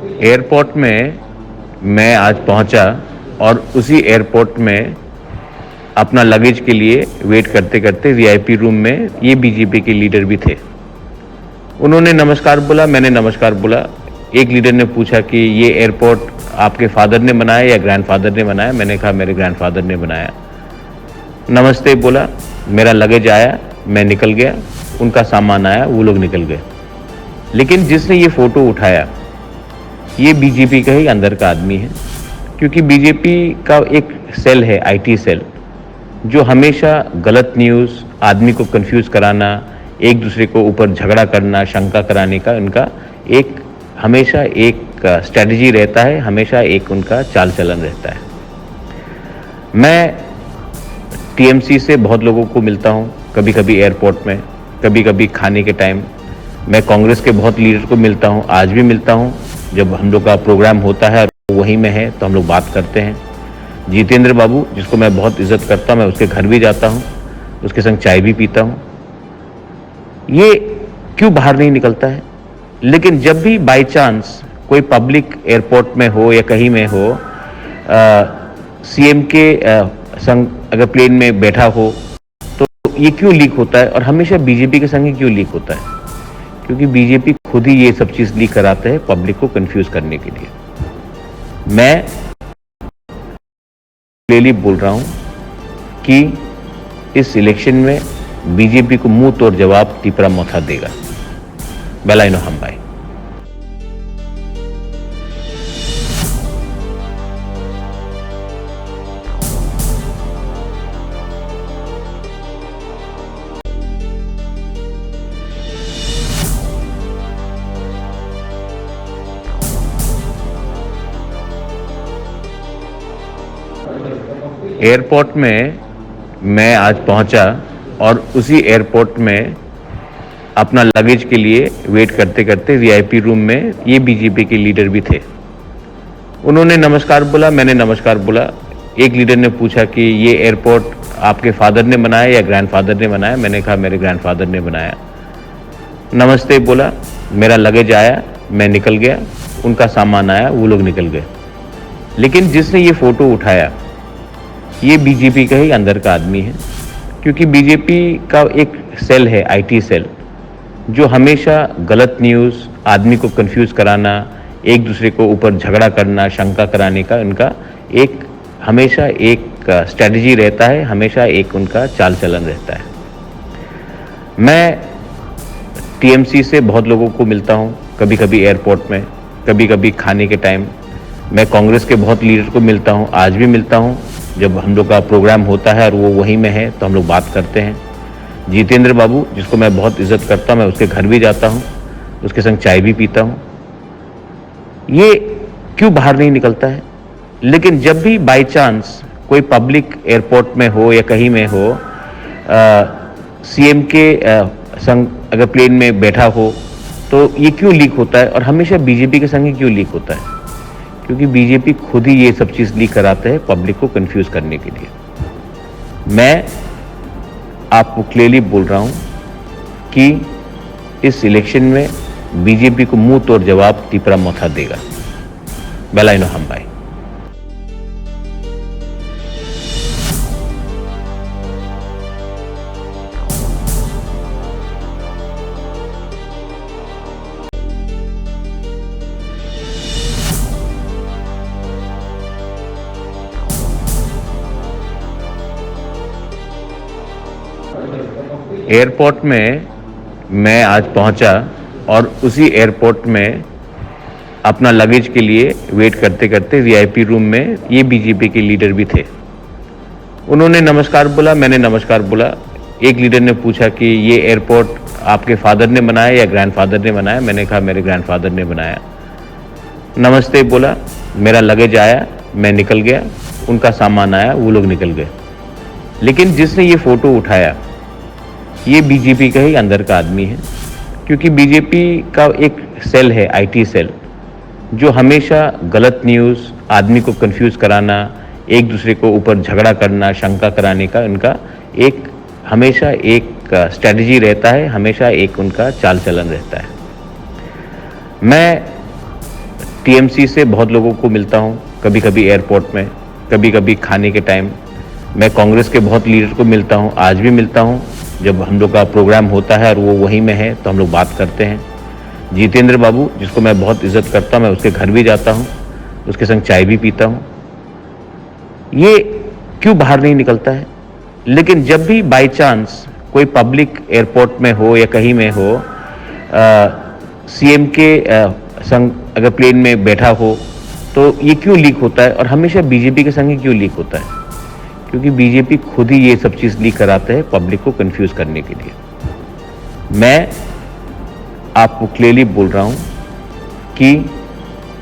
Airport में मैं आज पहुंचा और उसी एयरपोर्ट में अपना लगेज के लिए वेट करते करते वीआईपी रूम में ये बीजेपी के लीडर भी थे। उन्होंने नमस्कार बोला, मैंने नमस्कार बोला। एक लीडर ने पूछा कि ये एयरपोर्ट आपके फादर ने बनाया या ग्रैंडफादर ने बनाया? मैंने कहा मेरे ग्रैंडफादर ने बनाया। नमस्ते बोला, मेरा लगेज आया, मैं निकल गया, उनका सामान आया, वो लोग निकल गए। लेकिन जिसने ये फोटो उठाया ये बीजेपी का ही अंदर का आदमी है, क्योंकि बीजेपी का एक सेल है, आईटी सेल, जो हमेशा गलत न्यूज़, आदमी को कंफ्यूज कराना, एक दूसरे को ऊपर झगड़ा करना, शंका कराने का उनका एक हमेशा एक स्ट्रेटजी रहता है, हमेशा एक उनका चाल चलन रहता है। मैं टीएमसी से बहुत लोगों को मिलता हूँ, कभी कभी एयरपोर्ट में, कभी कभी खाने के टाइम। मैं कांग्रेस के बहुत लीडर को मिलता हूँ, आज भी मिलता हूँ। जब हम लोग का प्रोग्राम होता है और वहीं में है तो हम लोग बात करते हैं। जितेंद्र बाबू, जिसको मैं बहुत इज्जत करता हूँ, मैं उसके घर भी जाता हूँ, उसके संग चाय भी पीता हूँ। ये क्यों बाहर नहीं निकलता है? लेकिन जब भी बाय चांस कोई पब्लिक एयरपोर्ट में हो या कहीं में हो, सीएम के संग अगर प्लेन में बैठा हो तो ये क्यों लीक होता है? और हमेशा बीजेपी के संग ही क्यों लीक होता है? क्योंकि बीजेपी खुद ही ये सब चीज लीक कराते हैं पब्लिक को कंफ्यूज करने के लिए। मैं क्लियरली बोल रहा हूं कि इस इलेक्शन में बीजेपी को मुंह तोड़ जवाब टिपरा मौथा देगा। बेलाइनो हम भाई। एयरपोर्ट में मैं आज पहुंचा और उसी एयरपोर्ट में अपना लगेज के लिए वेट करते करते वीआईपी रूम में ये बीजेपी के लीडर भी थे। उन्होंने नमस्कार बोला, मैंने नमस्कार बोला। एक लीडर ने पूछा कि ये एयरपोर्ट आपके फादर ने बनाया या ग्रैंडफादर ने बनाया? मैंने कहा मेरे ग्रैंडफादर ने बनाया। नमस्ते बोला, मेरा लगेज आया, मैं निकल गया, उनका सामान आया, वो लोग निकल गए। लेकिन जिसने ये फोटो उठाया ये बीजेपी का ही अंदर का आदमी है, क्योंकि बीजेपी का एक सेल है, आईटी सेल, जो हमेशा गलत न्यूज़, आदमी को कंफ्यूज कराना, एक दूसरे को ऊपर झगड़ा करना, शंका कराने का उनका एक हमेशा एक स्ट्रेटजी रहता है, हमेशा एक उनका चाल चलन रहता है। मैं टीएमसी से बहुत लोगों को मिलता हूँ, कभी कभी एयरपोर्ट में, कभी कभी खाने के टाइम। मैं कांग्रेस के बहुत लीडर को मिलता हूँ, आज भी मिलता हूँ। जब हम लोग का प्रोग्राम होता है और वो वहीं में है तो हम लोग बात करते हैं। जितेंद्र बाबू, जिसको मैं बहुत इज्जत करता हूँ, मैं उसके घर भी जाता हूँ, उसके संग चाय भी पीता हूँ। ये क्यों बाहर नहीं निकलता है? लेकिन जब भी बाय चांस कोई पब्लिक एयरपोर्ट में हो या कहीं में हो, सीएम के संग अगर प्लेन में बैठा हो तो ये क्यों लीक होता है? और हमेशा बीजेपी के संग ही क्यों लीक होता है? क्योंकि बीजेपी खुद ही ये सब चीज लीक कराते हैं पब्लिक को कंफ्यूज करने के लिए। मैं आपको क्लियरली बोल रहा हूं कि इस इलेक्शन में बीजेपी को मुंह तोड़ जवाब टिपरा मौथा देगा। बेलाइनो हम भाई। एयरपोर्ट में मैं आज पहुंचा और उसी एयरपोर्ट में अपना लगेज के लिए वेट करते करते वीआईपी रूम में ये बीजेपी के लीडर भी थे। उन्होंने नमस्कार बोला, मैंने नमस्कार बोला। एक लीडर ने पूछा कि ये एयरपोर्ट आपके फादर ने बनाया या ग्रैंडफादर ने बनाया? मैंने कहा मेरे ग्रैंडफादर ने बनाया। नमस्ते बोला, मेरा लगेज आया, मैं निकल गया, उनका सामान आया, वो लोग निकल गए। लेकिन जिसने ये फोटो उठाया ये बीजेपी का ही अंदर का आदमी है, क्योंकि बीजेपी का एक सेल है, आईटी सेल, जो हमेशा गलत न्यूज़, आदमी को कंफ्यूज कराना, एक दूसरे को ऊपर झगड़ा करना, शंका कराने का उनका एक हमेशा एक स्ट्रेटजी रहता है, हमेशा एक उनका चाल चलन रहता है। मैं टीएमसी से बहुत लोगों को मिलता हूँ, कभी कभी एयरपोर्ट में, कभी कभी खाने के टाइम। मैं कांग्रेस के बहुत लीडर को मिलता हूँ, आज भी मिलता हूँ। जब हम लोग का प्रोग्राम होता है और वो वहीं में है तो हम लोग बात करते हैं। जितेंद्र बाबू, जिसको मैं बहुत इज्जत करता हूँ, मैं उसके घर भी जाता हूँ, उसके संग चाय भी पीता हूँ। ये क्यों बाहर नहीं निकलता है? लेकिन जब भी बाई चांस कोई पब्लिक एयरपोर्ट में हो या कहीं में हो, सीएम के संग अगर प्लेन में बैठा हो तो ये क्यों लीक होता है और हमेशा बीजेपी के संग ही क्यों लीक होता है? क्योंकि बीजेपी खुद ही ये सब चीज़ लीक कराते हैं पब्लिक को कंफ्यूज करने के लिए। मैं आपको क्लियरली बोल रहा हूं कि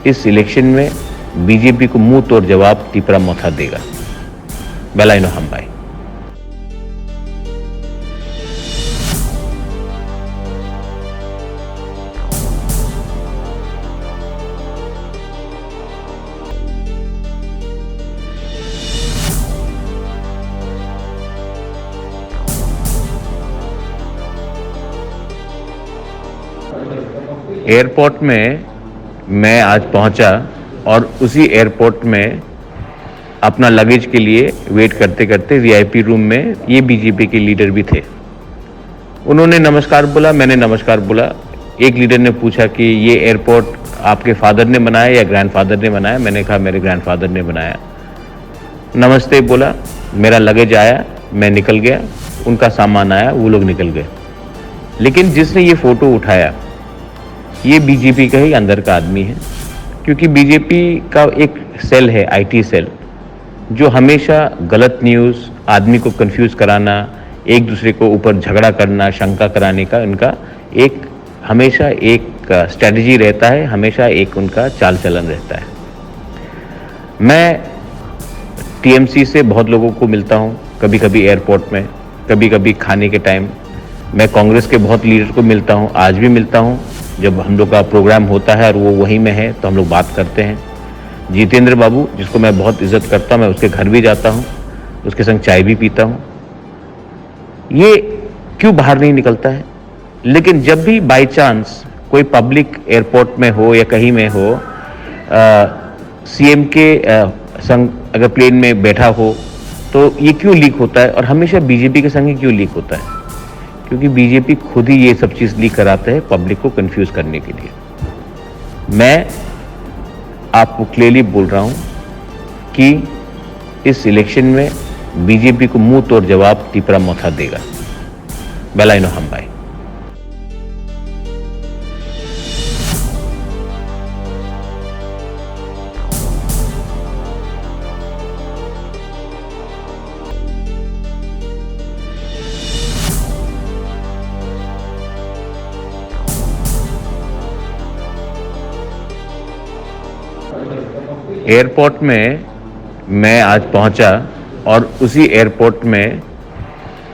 इस इलेक्शन में बीजेपी को मुंह तोड़ जवाब तीपरा मोथा देगा। बेलाइनो हम भाई। एयरपोर्ट में मैं आज पहुंचा और उसी एयरपोर्ट में अपना लगेज के लिए वेट करते करते वीआईपी रूम में ये बीजेपी के लीडर भी थे। उन्होंने नमस्कार बोला, मैंने नमस्कार बोला। एक लीडर ने पूछा कि ये एयरपोर्ट आपके फादर ने बनाया या ग्रैंडफादर ने बनाया? मैंने कहा मेरे ग्रैंडफादर ने बनाया। नमस्ते बोला, मेरा लगेज आया, मैं निकल गया, उनका सामान आया, वो लोग निकल गए। लेकिन जिसने ये फोटो उठाया ये बीजेपी का ही अंदर का आदमी है, क्योंकि बीजेपी का एक सेल है, आईटी सेल, जो हमेशा गलत न्यूज़, आदमी को कंफ्यूज कराना, एक दूसरे को ऊपर झगड़ा करना, शंका कराने का इनका एक हमेशा एक स्ट्रेटजी रहता है, हमेशा एक उनका चाल चलन रहता है। मैं टीएमसी से बहुत लोगों को मिलता हूँ, कभी कभी एयरपोर्ट में, कभी कभी खाने के टाइम। मैं कांग्रेस के बहुत लीडर को मिलता हूँ, आज भी मिलता हूँ। जब हम लोग का प्रोग्राम होता है और वो वहीं में है तो हम लोग बात करते हैं। जितेंद्र बाबू, जिसको मैं बहुत इज्जत करता हूँ, मैं उसके घर भी जाता हूँ, उसके संग चाय भी पीता हूँ। ये क्यों बाहर नहीं निकलता है? लेकिन जब भी बाई चांस कोई पब्लिक एयरपोर्ट में हो या कहीं में हो, सीएम के संग अगर प्लेन में बैठा हो तो ये क्यों लीक होता है और हमेशा बीजेपी के संग ही क्यों लीक होता है? क्योंकि बीजेपी खुद ही ये सब चीज़ लीक कराते हैं पब्लिक को कंफ्यूज करने के लिए। मैं आपको क्लियरली बोल रहा हूं कि इस इलेक्शन में बीजेपी को मुंह तोड़ जवाब तीपरा मोथा देगा। बेलाइनो हम भाई। एयरपोर्ट में मैं आज पहुंचा और उसी एयरपोर्ट में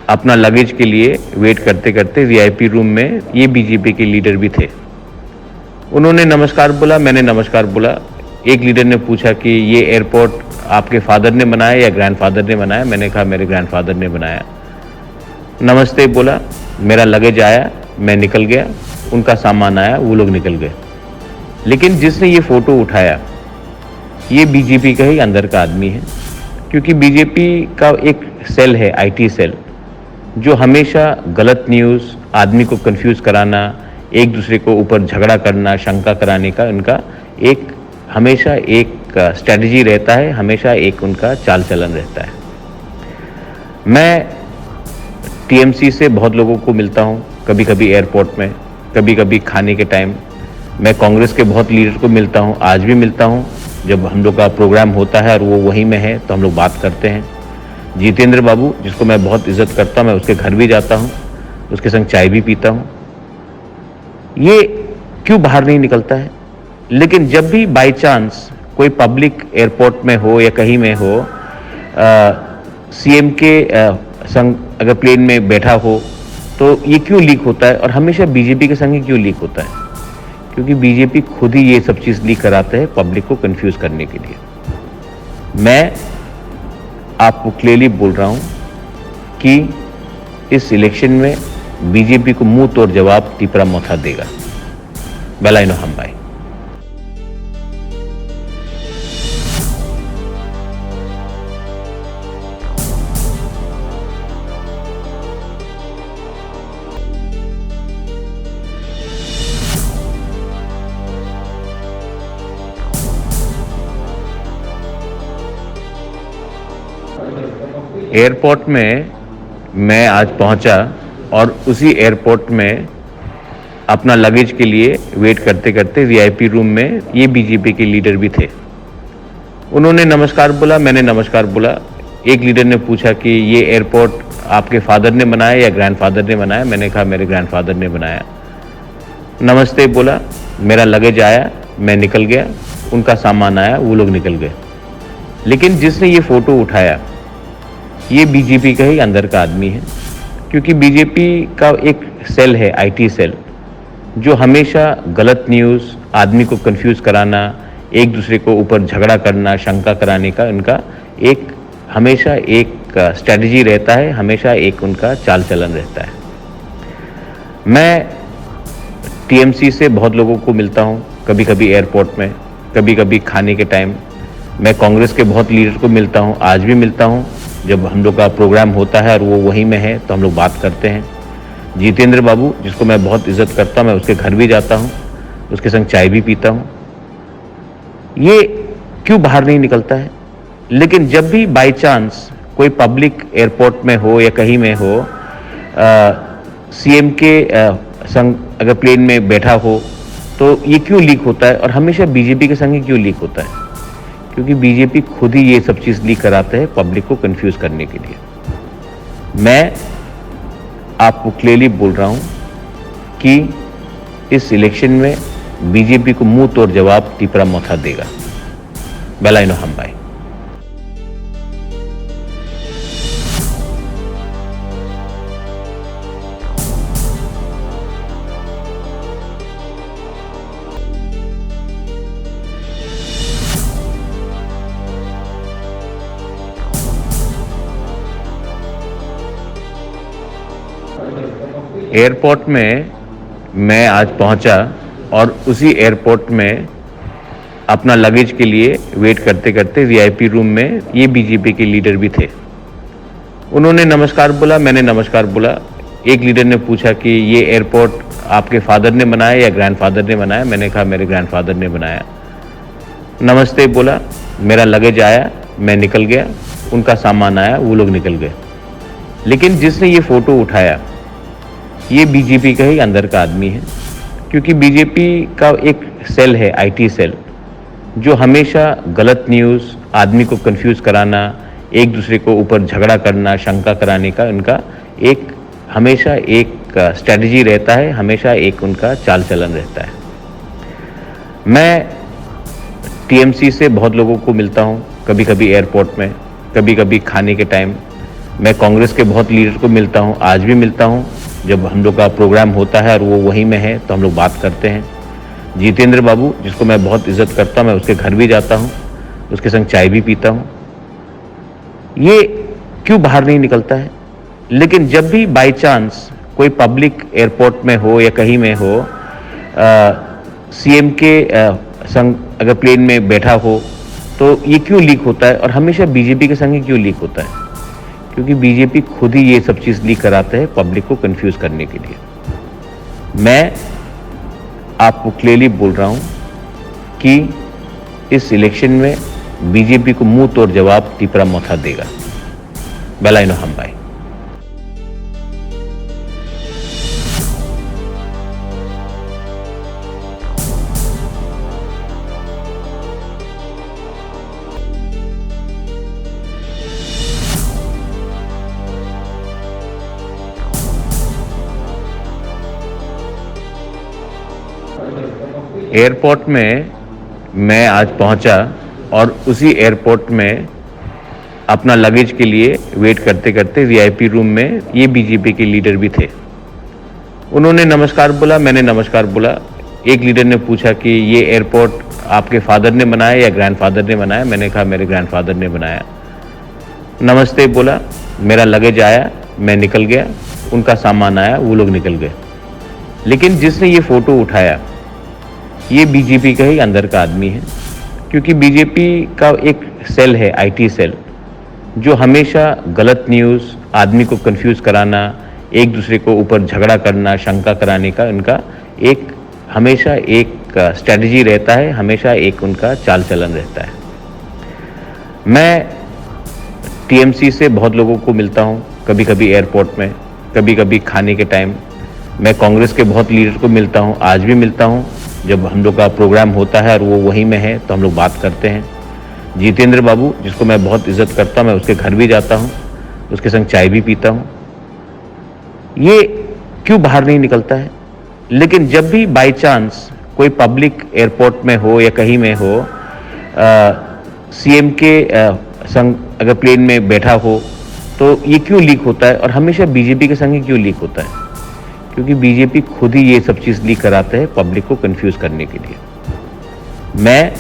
अपना लगेज के लिए वेट करते करते वीआईपी रूम में ये बीजेपी के लीडर भी थे। उन्होंने नमस्कार बोला, मैंने नमस्कार बोला। एक लीडर ने पूछा कि ये एयरपोर्ट आपके फादर ने बनाया या ग्रैंडफादर ने बनाया? मैंने कहा मेरे ग्रैंडफादर ने बनाया। नमस्ते बोला, मेरा लगेज आया, मैं निकल गया, उनका सामान आया, वो लोग निकल गए। लेकिन जिसने ये फोटो उठाया ये बीजेपी का ही अंदर का आदमी है, क्योंकि बीजेपी का एक सेल है, आईटी सेल, जो हमेशा गलत न्यूज़, आदमी को कंफ्यूज कराना, एक दूसरे को ऊपर झगड़ा करना, शंका कराने का इनका एक हमेशा एक स्ट्रेटजी रहता है, हमेशा एक उनका चाल चलन रहता है। मैं टीएमसी से बहुत लोगों को मिलता हूँ, कभी कभी एयरपोर्ट में, कभी कभी खाने के टाइम। मैं कांग्रेस के बहुत लीडर को मिलता हूँ, आज भी मिलता हूँ। जब हम लोग का प्रोग्राम होता है और वो वहीं में है तो हम लोग बात करते हैं। जितेंद्र बाबू, जिसको मैं बहुत इज्जत करता हूँ, मैं उसके घर भी जाता हूँ, उसके संग चाय भी पीता हूँ। ये क्यों बाहर नहीं निकलता है? लेकिन जब भी बाई चांस कोई पब्लिक एयरपोर्ट में हो या कहीं में हो, सीएम के संग अगर प्लेन में बैठा हो तो ये क्यों लीक होता है और हमेशा बीजेपी के संग ही क्यों लीक होता है? क्योंकि बीजेपी खुद ही ये सब चीज़ लीक कराते हैं पब्लिक को कंफ्यूज करने के लिए। मैं आपको क्लियरली बोल रहा हूं कि इस इलेक्शन में बीजेपी को मुंह तोड़ जवाब तीपरा मोथा देगा। बेलाइनो हम भाई। एयरपोर्ट में मैं आज पहुंचा और उसी एयरपोर्ट में अपना लगेज के लिए वेट करते करते वीआईपी रूम में ये बीजेपी के लीडर भी थे। उन्होंने नमस्कार बोला, मैंने नमस्कार बोला। एक लीडर ने पूछा कि ये एयरपोर्ट आपके फादर ने बनाया या ग्रैंडफादर ने बनाया? मैंने कहा मेरे ग्रैंडफादर ने बनाया। नमस्ते बोला, मेरा लगेज आया, मैं निकल गया, उनका सामान आया, वो लोग निकल गए। लेकिन जिसने ये फोटो उठाया ये बीजेपी का ही अंदर का आदमी है, क्योंकि बीजेपी का एक सेल है, आईटी सेल, जो हमेशा गलत न्यूज़, आदमी को कंफ्यूज कराना, एक दूसरे को ऊपर झगड़ा करना, शंका कराने का उनका एक हमेशा एक स्ट्रेटजी रहता है, हमेशा एक उनका चाल चलन रहता है। मैं टीएमसी से बहुत लोगों को मिलता हूँ, कभी कभी एयरपोर्ट में, कभी कभी खाने के टाइम। मैं कांग्रेस के बहुत लीडर को मिलता हूँ, आज भी मिलता हूँ। जब हम लोग का प्रोग्राम होता है और वो वहीं में है तो हम लोग बात करते हैं। जितेंद्र बाबू, जिसको मैं बहुत इज्जत करता हूँ, मैं उसके घर भी जाता हूँ, उसके संग चाय भी पीता हूँ। ये क्यों बाहर नहीं निकलता है? लेकिन जब भी बाय चांस कोई पब्लिक एयरपोर्ट में हो या कहीं में हो, सीएम के संग अगर प्लेन में बैठा हो तो ये क्यों लीक होता है? और हमेशा बीजेपी के संग ही क्यों लीक होता है? क्योंकि बीजेपी खुद ही ये सब चीज़ लीक कराते हैं पब्लिक को कंफ्यूज करने के लिए। मैं आपको क्लियरली बोल रहा हूं कि इस इलेक्शन में बीजेपी को मुंह तोड़ जवाब तीपरा मोथा देगा। बेलाइनो हम भाई। एयरपोर्ट में मैं आज पहुंचा और उसी एयरपोर्ट में अपना लगेज के लिए वेट करते करते वीआईपी रूम में ये बीजेपी के लीडर भी थे। उन्होंने नमस्कार बोला, मैंने नमस्कार बोला। एक लीडर ने पूछा कि ये एयरपोर्ट आपके फादर ने बनाया या ग्रैंडफादर ने बनाया? मैंने कहा मेरे ग्रैंडफादर ने बनाया। नमस्ते बोला, मेरा लगेज आया, मैं निकल गया, उनका सामान आया, वो लोग निकल गए। लेकिन जिसने ये फोटो उठाया ये बीजेपी का ही अंदर का आदमी है, क्योंकि बीजेपी का एक सेल है, आईटी सेल, जो हमेशा गलत न्यूज़, आदमी को कंफ्यूज कराना, एक दूसरे को ऊपर झगड़ा करना, शंका कराने का उनका एक हमेशा एक स्ट्रेटजी रहता है, हमेशा एक उनका चाल चलन रहता है। मैं टीएमसी से बहुत लोगों को मिलता हूँ, कभी कभी एयरपोर्ट में, कभी कभी खाने के टाइम। मैं कांग्रेस के बहुत लीडर को मिलता हूँ, आज भी मिलता हूँ। जब हम लोग का प्रोग्राम होता है और वो वहीं में है तो हम लोग बात करते हैं। जितेंद्र बाबू, जिसको मैं बहुत इज्जत करता हूँ, मैं उसके घर भी जाता हूँ, उसके संग चाय भी पीता हूँ। ये क्यों बाहर नहीं निकलता है? लेकिन जब भी बाय चांस कोई पब्लिक एयरपोर्ट में हो या कहीं में हो, सीएम के संग अगर प्लेन में बैठा हो तो ये क्यों लीक होता है? और हमेशा बीजेपी के संग ही क्यों लीक होता है? क्योंकि बीजेपी खुद ही ये सब चीज़ लीक कराते हैं पब्लिक को कंफ्यूज करने के लिए। मैं आपको क्लियरली बोल रहा हूं कि इस इलेक्शन में बीजेपी को मुंह तोड़ जवाब तीपरा मोथा देगा। बेलाइनो हम भाई। एयरपोर्ट में मैं आज पहुंचा और उसी एयरपोर्ट में अपना लगेज के लिए वेट करते करते वीआईपी रूम में ये बीजेपी के लीडर भी थे। उन्होंने नमस्कार बोला, मैंने नमस्कार बोला। एक लीडर ने पूछा कि ये एयरपोर्ट आपके फादर ने बनाया या ग्रैंडफादर ने बनाया? मैंने कहा मेरे ग्रैंडफादर ने बनाया। नमस्ते बोला, मेरा लगेज आया, मैं निकल गया, उनका सामान आया, वो लोग निकल गए। लेकिन जिसने ये फोटो उठाया ये बीजेपी का ही अंदर का आदमी है, क्योंकि बीजेपी का एक सेल है, आईटी सेल, जो हमेशा गलत न्यूज़, आदमी को कंफ्यूज कराना, एक दूसरे को ऊपर झगड़ा करना, शंका कराने का उनका एक हमेशा एक स्ट्रेटजी रहता है, हमेशा एक उनका चाल चलन रहता है। मैं टीएमसी से बहुत लोगों को मिलता हूँ, कभी कभी एयरपोर्ट में, कभी कभी खाने के टाइम। मैं कांग्रेस के बहुत लीडर को मिलता हूँ, आज भी मिलता हूँ। जब हम लोग का प्रोग्राम होता है और वो वहीं में है तो हम लोग बात करते हैं। जितेंद्र बाबू, जिसको मैं बहुत इज्जत करता हूँ, मैं उसके घर भी जाता हूँ, उसके संग चाय भी पीता हूँ। ये क्यों बाहर नहीं निकलता है? लेकिन जब भी बाई चांस कोई पब्लिक एयरपोर्ट में हो या कहीं में हो, सीएम के संग अगर प्लेन में बैठा हो, तो ये क्यों लीक होता है और हमेशा बीजेपी के संग ही क्यों लीक होता है? क्योंकि बीजेपी खुद ही ये सब चीज़ लीक कराते हैं पब्लिक को कंफ्यूज करने के लिए। मैं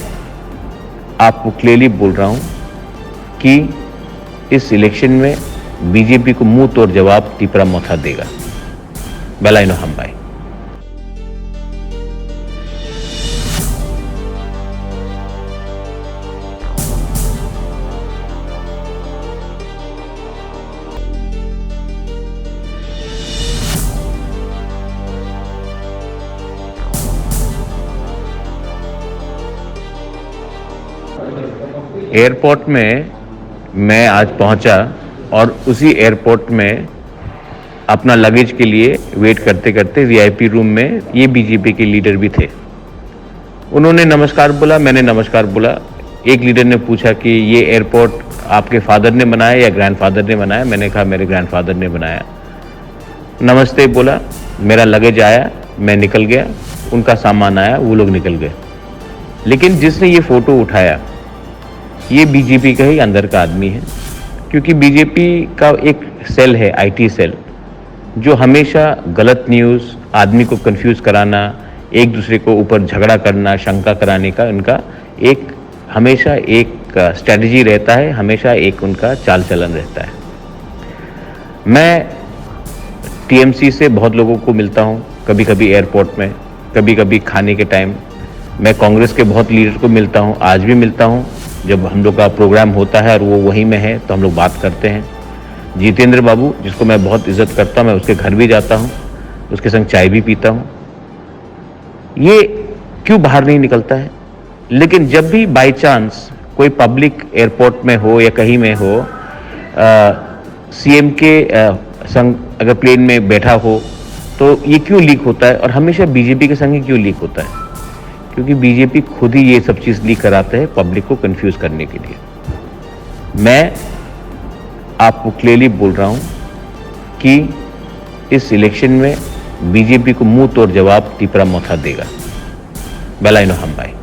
आपको क्लियरली बोल रहा हूं कि इस इलेक्शन में बीजेपी को मुंह तोड़ जवाब तीपरा मोथा देगा। बेलाइनो हम भाई। एयरपोर्ट में मैं आज पहुंचा और उसी एयरपोर्ट में अपना लगेज के लिए वेट करते करते वीआईपी रूम में ये बीजेपी के लीडर भी थे। उन्होंने नमस्कार बोला, मैंने नमस्कार बोला। एक लीडर ने पूछा कि ये एयरपोर्ट आपके फादर ने बनाया या ग्रैंडफादर ने बनाया? मैंने कहा मेरे ग्रैंडफादर ने बनाया। नमस्ते बोला, मेरा लगेज आया, मैं निकल गया, उनका सामान आया, वो लोग निकल गए। लेकिन जिसने ये फोटो उठाया ये बीजेपी का ही अंदर का आदमी है, क्योंकि बीजेपी का एक सेल है, आईटी सेल, जो हमेशा गलत न्यूज़, आदमी को कंफ्यूज कराना, एक दूसरे को ऊपर झगड़ा करना, शंका कराने का उनका एक हमेशा एक स्ट्रेटजी रहता है, हमेशा एक उनका चाल चलन रहता है। मैं टीएमसी से बहुत लोगों को मिलता हूँ, कभी कभी एयरपोर्ट में, कभी कभी खाने के टाइम। मैं कांग्रेस के बहुत लीडर को मिलता हूँ, आज भी मिलता हूँ। जब हम लोग का प्रोग्राम होता है और वो वहीं में है तो हम लोग बात करते हैं। जितेंद्र बाबू, जिसको मैं बहुत इज्जत करता हूँ, मैं उसके घर भी जाता हूँ, उसके संग चाय भी पीता हूँ। ये क्यों बाहर नहीं निकलता है? लेकिन जब भी बाई चांस कोई पब्लिक एयरपोर्ट में हो या कहीं में हो, सीएम के संग अगर प्लेन में बैठा हो, तो ये क्यों लीक होता है और हमेशा बीजेपी के संग ही क्यों लीक होता है? क्योंकि बीजेपी खुद ही ये सब चीज़ लीक कराते हैं पब्लिक को कंफ्यूज करने के लिए। मैं आपको क्लियरली बोल रहा हूं कि इस इलेक्शन में बीजेपी को मुंह तोड़ जवाब तीपरा मोथा देगा। बेलाइनो हम भाई।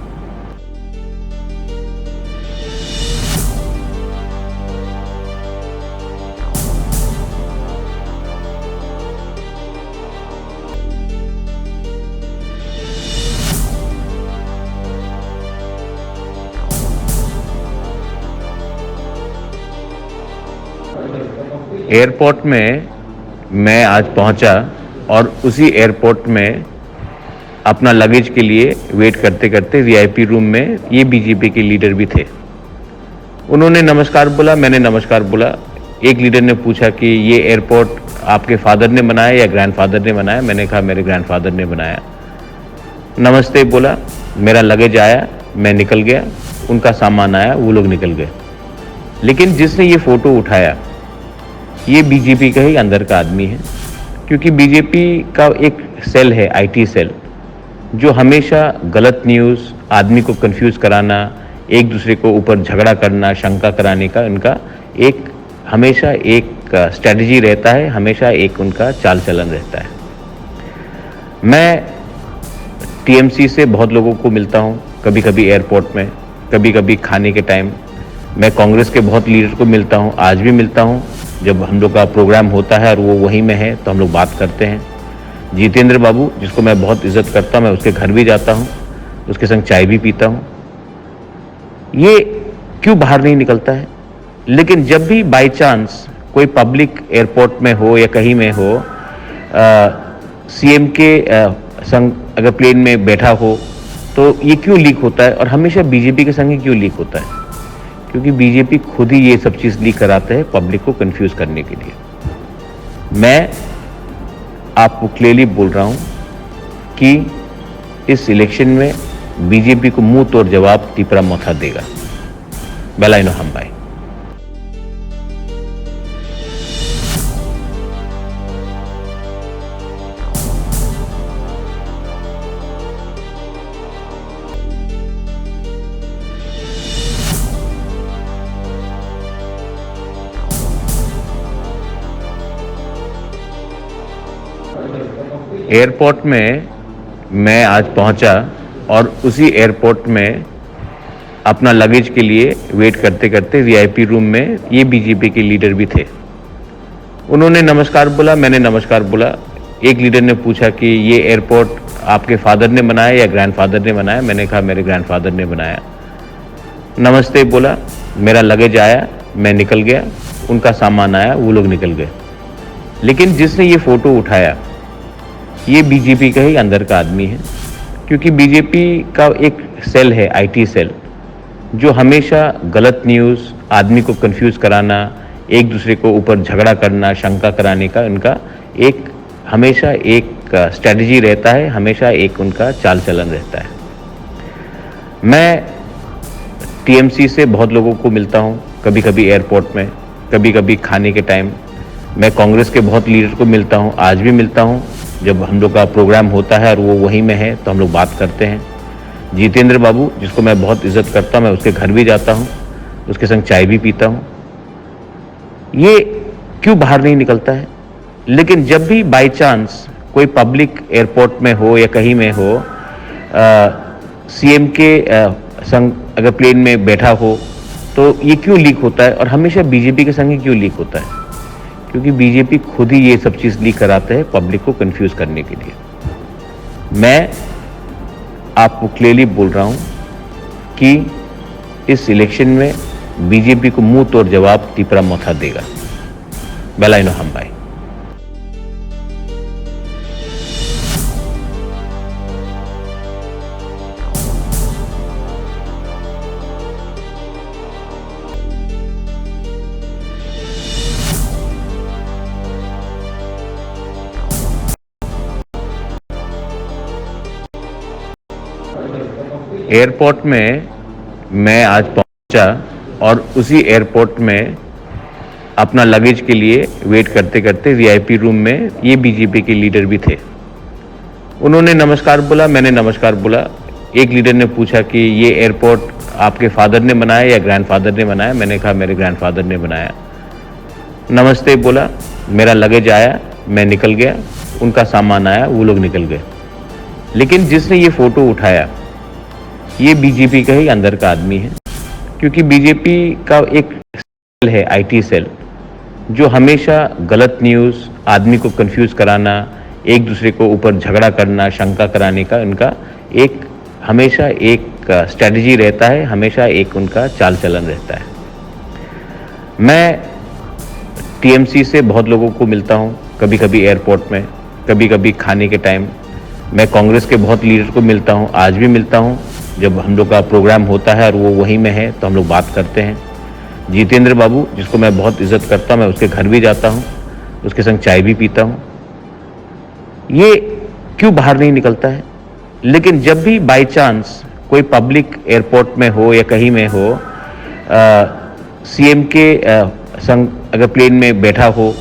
एयरपोर्ट में मैं आज पहुंचा और उसी एयरपोर्ट में अपना लगेज के लिए वेट करते करते वीआईपी रूम में ये बीजेपी के लीडर भी थे। उन्होंने नमस्कार बोला, मैंने नमस्कार बोला। एक लीडर ने पूछा कि ये एयरपोर्ट आपके फादर ने बनाया या ग्रैंडफादर ने बनाया? मैंने कहा मेरे ग्रैंडफादर ने बनाया। नमस्ते बोला, मेरा लगेज आया, मैं निकल गया, उनका सामान आया, वो लोग निकल गए। लेकिन जिसने ये फोटो उठाया ये बीजेपी का ही अंदर का आदमी है, क्योंकि बीजेपी का एक सेल है, आईटी सेल, जो हमेशा गलत न्यूज़, आदमी को कंफ्यूज कराना, एक दूसरे को ऊपर झगड़ा करना, शंका कराने का उनका एक हमेशा एक स्ट्रेटजी रहता है, हमेशा एक उनका चाल चलन रहता है। मैं टीएमसी से बहुत लोगों को मिलता हूँ, कभी कभी एयरपोर्ट में, कभी कभी खाने के टाइम। मैं कांग्रेस के बहुत लीडर को मिलता हूँ, आज भी मिलता हूँ। जब हम लोग का प्रोग्राम होता है और वो वहीं में है तो हम लोग बात करते हैं। जितेंद्र बाबू, जिसको मैं बहुत इज्जत करता हूँ, मैं उसके घर भी जाता हूँ, उसके संग चाय भी पीता हूँ। ये क्यों बाहर नहीं निकलता है? लेकिन जब भी बाई चांस कोई पब्लिक एयरपोर्ट में हो या कहीं में हो, सीएम के संग अगर प्लेन में बैठा हो, तो ये क्यों लीक होता है और हमेशा बीजेपी के संग ही क्यों लीक होता है? क्योंकि बीजेपी खुद ही ये सब चीज़ लीक कराते हैं पब्लिक को कंफ्यूज करने के लिए। मैं आपको क्लियरली बोल रहा हूं कि इस इलेक्शन में बीजेपी को मुंह तोड़ जवाब तीपरा मोथा देगा। बेलाइनो हम भाई। एयरपोर्ट में मैं आज पहुंचा और उसी एयरपोर्ट में अपना लगेज के लिए वेट करते करते वीआईपी रूम में ये बीजेपी के लीडर भी थे। उन्होंने नमस्कार बोला, मैंने नमस्कार बोला। एक लीडर ने पूछा कि ये एयरपोर्ट आपके फादर ने बनाया या ग्रैंडफादर ने बनाया? मैंने कहा मेरे ग्रैंडफादर ने बनाया। नमस्ते बोला, मेरा लगेज आया, मैं निकल गया, उनका सामान आया, वो लोग निकल गए। लेकिन जिसने ये फोटो उठाया ये बीजेपी का ही अंदर का आदमी है, क्योंकि बीजेपी का एक सेल है, आईटी सेल, जो हमेशा गलत न्यूज़, आदमी को कंफ्यूज कराना, एक दूसरे को ऊपर झगड़ा करना, शंका कराने का उनका एक हमेशा एक स्ट्रेटजी रहता है, हमेशा एक उनका चाल चलन रहता है। मैं टीएमसी से बहुत लोगों को मिलता हूँ, कभी कभी एयरपोर्ट में, कभी कभी खाने के टाइम। मैं कांग्रेस के बहुत लीडर को मिलता हूँ, आज भी मिलता हूँ। जब हम लोग का प्रोग्राम होता है और वो वहीं में है तो हम लोग बात करते हैं। जितेंद्र बाबू, जिसको मैं बहुत इज्जत करता हूँ, मैं उसके घर भी जाता हूँ, उसके संग चाय भी पीता हूँ। ये क्यों बाहर नहीं निकलता है? लेकिन जब भी बाय चांस कोई पब्लिक एयरपोर्ट में हो या कहीं में हो, सीएम के संग अगर प्लेन में बैठा हो तो ये क्यों लीक होता है? और हमेशा बीजेपी के संग ही क्यों लीक होता है? क्योंकि बीजेपी खुद ही ये सब चीज़ लीक कराते हैं पब्लिक को कंफ्यूज करने के लिए। मैं आपको क्लियरली बोल रहा हूं कि इस इलेक्शन में बीजेपी को मुंह तोड़ जवाब तीपरा मोथा देगा। बेलाइनो हम भाई। एयरपोर्ट में मैं आज पहुंचा और उसी एयरपोर्ट में अपना लगेज के लिए वेट करते करते वीआईपी रूम में ये बीजेपी के लीडर भी थे। उन्होंने नमस्कार बोला, मैंने नमस्कार बोला। एक लीडर ने पूछा कि ये एयरपोर्ट आपके फादर ने बनाया या ग्रैंडफादर ने बनाया? मैंने कहा मेरे ग्रैंडफादर ने बनाया। नमस्ते बोला, मेरा लगेज आया, मैं निकल गया, उनका सामान आया, वो लोग निकल गए। लेकिन जिसने ये फोटो उठाया ये बीजेपी का ही अंदर का आदमी है, क्योंकि बीजेपी का एक सेल है, आईटी सेल, जो हमेशा गलत न्यूज़, आदमी को कंफ्यूज कराना, एक दूसरे को ऊपर झगड़ा करना, शंका कराने का उनका एक हमेशा एक स्ट्रेटजी रहता है, हमेशा एक उनका चाल चलन रहता है। मैं टीएमसी से बहुत लोगों को मिलता हूँ, कभी कभी एयरपोर्ट में, कभी कभी खाने के टाइम। मैं कांग्रेस के बहुत लीडर को मिलता हूँ, आज भी मिलता हूँ। जब हम लोग का प्रोग्राम होता है और वो वहीं में है तो हम लोग बात करते हैं। जितेंद्र बाबू, जिसको मैं बहुत इज्जत करता हूँ, मैं उसके घर भी जाता हूँ, उसके संग चाय भी पीता हूँ। ये क्यों बाहर नहीं निकलता है? लेकिन जब भी बाय चांस कोई पब्लिक एयरपोर्ट में हो या कहीं में हो, सीएम के संग अगर प्लेन में बैठा हो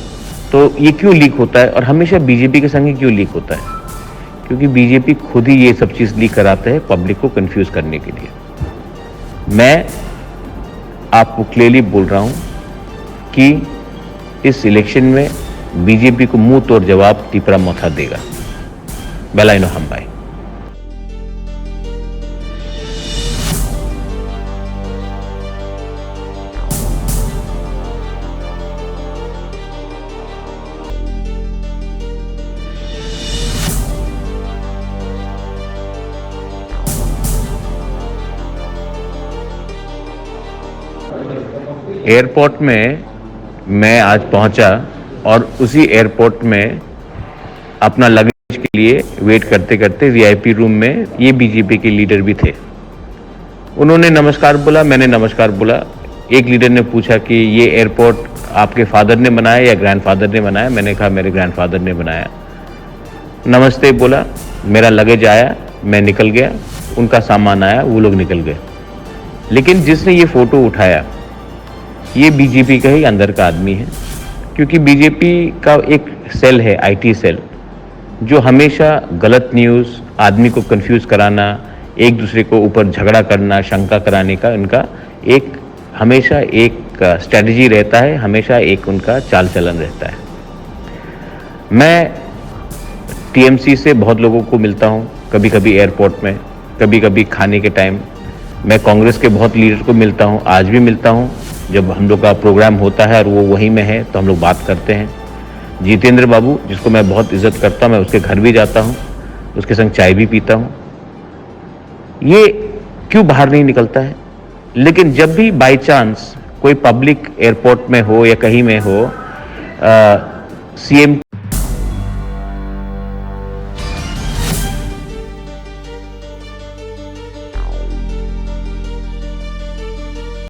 तो ये क्यों लीक होता है? और हमेशा बीजेपी के संग ही क्यों लीक होता है? क्योंकि बीजेपी खुद ही ये सब चीज़ लीक कराते हैं पब्लिक को कंफ्यूज करने के लिए। मैं आपको क्लियरली बोल रहा हूं कि इस इलेक्शन में बीजेपी को मुंह तोड़ जवाब तीपरा मोथा देगा। बेलाइनो हम भाई। एयरपोर्ट में मैं आज पहुंचा और उसी एयरपोर्ट में अपना लगेज के लिए वेट करते करते वीआईपी रूम में ये बीजेपी के लीडर भी थे। उन्होंने नमस्कार बोला, मैंने नमस्कार बोला। एक लीडर ने पूछा कि ये एयरपोर्ट आपके फादर ने बनाया या ग्रैंडफादर ने बनाया? मैंने कहा मेरे ग्रैंडफादर ने बनाया। नमस्ते बोला, मेरा लगेज आया, मैं निकल गया, उनका सामान आया, वो लोग निकल गए। लेकिन जिसने ये फोटो उठाया ये बीजेपी का ही अंदर का आदमी है, क्योंकि बीजेपी का एक सेल है, आईटी सेल, जो हमेशा गलत न्यूज़, आदमी को कंफ्यूज कराना, एक दूसरे को ऊपर झगड़ा करना, शंका कराने का उनका एक हमेशा एक स्ट्रेटजी रहता है, हमेशा एक उनका चाल चलन रहता है। मैं टीएमसी से बहुत लोगों को मिलता हूँ, कभी कभी एयरपोर्ट में, कभी कभी खाने के टाइम। मैं कांग्रेस के बहुत लीडर को मिलता हूँ, आज भी मिलता हूँ। जब हम लोग का प्रोग्राम होता है और वो वहीं में है तो हम लोग बात करते हैं। जितेंद्र बाबू, जिसको मैं बहुत इज्जत करता हूँ, मैं उसके घर भी जाता हूँ, उसके संग चाय भी पीता हूँ। ये क्यों बाहर नहीं निकलता है? लेकिन जब भी बाई चांस कोई पब्लिक एयरपोर्ट में हो या कहीं में हो, सीएम